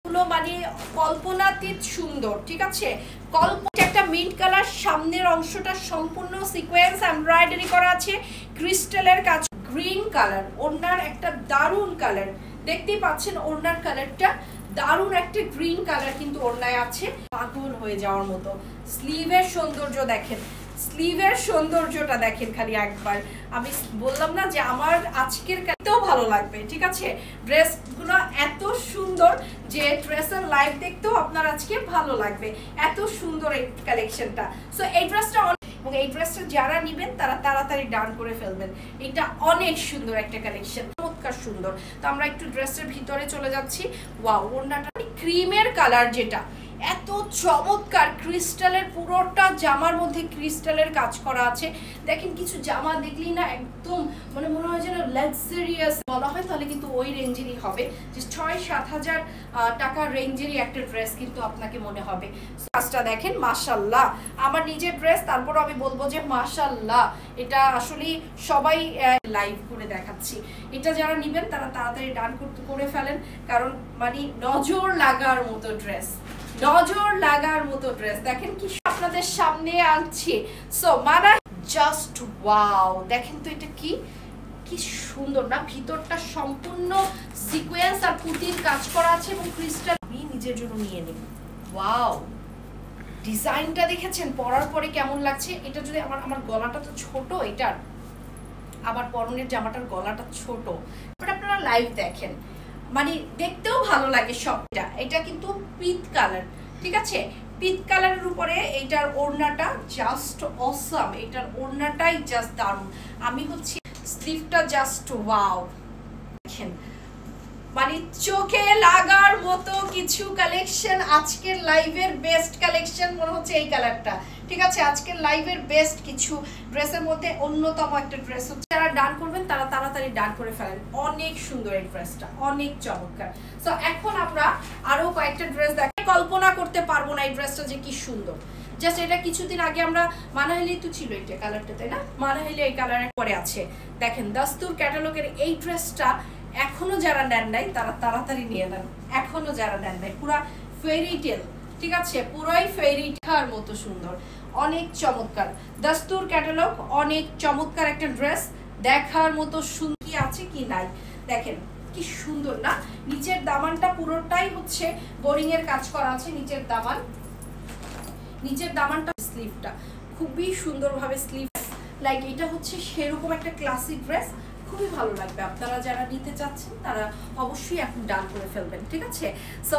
মানে কল্পনাতীত সুন্দর, ঠিক আছে। একটা মিন্ট কালার, সামনের অংশটা সম্পূর্ণ সিকোয়েন্স এমব্রয়ডারি করা আছে, ক্রিস্টালের কাজ, গ্রিন কালার, ওড়নার একটা দারুণ কালার, দেখতেই পাচ্ছেন ওড়নার কালারটা দারুণ একটা গ্রিন কালার কিন্তু ওড়নায় আছে, পাগল হয়ে যাওয়ার মতো। স্লিভের সৌন্দর্য দেখেন, স্লিভের সৌন্দর্যটা দেখেন খালি একবার। আমি বললাম না যে আমার আজকের এতেও ভালো লাগবে, ঠিক আছে। ড্রেসগুলো এত সুন্দর যে ড্রেসের লাইভ দেখতেও আপনার আজকে ভালো লাগবে, এত সুন্দর এই কালেকশনটা। সো এই ড্রেসটা এবং এই ড্রেসটা যারা নেবেন তারা তাড়াতাড়ি ডান করে ফেলবেন, এটা অনেক সুন্দর একটা কালেকশন, চমৎকার সুন্দর। তো আমরা একটু ড্রেসের ভিতরে চলে যাচ্ছি। ওয়াও, ওড়নাটা ক্রিমের কালার, যেটা এত চমৎকার, ক্রিস্টালের পুরোটা জামার মধ্যে ক্রিস্টালের কাজ করা আছে। দেখেন কিছু জামা দেখলেই না একদম মানে মনে হয় যেন লাক্সারিয়াস বলা হয়, তাহলে কিন্তু ওই রেঞ্জেরই হবে, যে 6-7 হাজার টাকার রেঞ্জেরই একটা ড্রেস কিন্তু আপনাকে মনে হবে। কাজটা দেখেন, মাশাল্লাহ, আমার নিজের ড্রেস, তারপর আমি বলবো যে মাশাল্লাহ, এটা আসলে সবাই লাইভ করে দেখাচ্ছি। এটা যারা নেবেন তারা তাড়াতাড়ি ডান করে ফেলেন, কারণ মানে নজর লাগার মতো ড্রেস, নজর লাগার মতো ড্রেস। দেখেন কি আপনাদের সামনে আনছি। সো মানে জাস্ট ওয়াও, দেখেন তো এটা কি সুন্দর না, ভিতরটা সম্পূর্ণ সিকোয়েন্স আর পুঁতির কাজ করা আছে এবং ক্রিস্টাল। আমি নিজের জন্য নিয়ে নিব। ওয়াও, ডিজাইনটা দেখেছেন পরার পরে কেমন লাগছে। এটা যদি আমার গলাটা তো ছোট, এটার আমার পরনের জামাটার গলাটা ছোট, বাট আপনারা লাইভ দেখেন মানে দেখতেও ভালো লাগে সবটা। এটা কিন্তু পিচ কালার, ঠিক আছে, পিচ কালারের উপরে এইটার ওড়নাটা জাস্ট অসাম, এটার ওড়নাটাই জাস্ট দারুণ। আমি হচ্ছে স্লিভটা জাস্ট ওয়াও, দেখেন মানে চোখে লাগার মতো কিছু কালেকশন। আজকের লাইভের বেস্ট কালেকশন মনে হচ্ছে এই কালারটা, ঠিক আছে। আজকের লাইভের বেস্ট কিছু ড্রেসের মধ্যে অন্যতম একটা ড্রেস হচ্ছে। যারা ডান করবেন তারা তাড়াতাড়ি ডান করে ফেলেন, অনেক সুন্দর এই ড্রেসটা, অনেক চমৎকার। সো এখন আমরা আরো কয়েকটা ড্রেস দেখে কল্পনা করতে পারবো না এই ড্রেসটা যে কি সুন্দর। জাস্ট এটা কিছুদিন আগে আমরা মানাহিলি তো ছিল এটা কালারটা, তাই না, মানাহিলি এই কালারের পরে আছে। দেখেন দস্তুর ক্যাটালগের এই ড্রেসটা এখনো যারা নেন নাই তারা তাড়াতাড়ি নিয়ে নেন, এখনো যারা নেন নাই। পুরা ফেরি টেল, ঠিক আছে, পুরাই ফেরি টেল মতো সুন্দর, অনেক চমৎকার। দস্তুর ক্যাটালগ, অনেক চমৎকার একটা ড্রেস, দেখার মতো সুন্দর। কি আছে কি নাই দেখেন কি সুন্দর না। নিচের দামানটা পুরোটাই হচ্ছে বোরিং এর কাজ করা আছে, নিচের দামানটা, স্লিভটা খুবই সুন্দরভাবে স্লিভ, লাইক এটা হচ্ছে সেরকম একটা ক্লাসিক ড্রেস, খুবই ভালো লাগবে। আপনারা যারা নিতে চাচ্ছেন তারা অবশ্যই এখন ডান করে ফেলবেন, ঠিক আছে। সো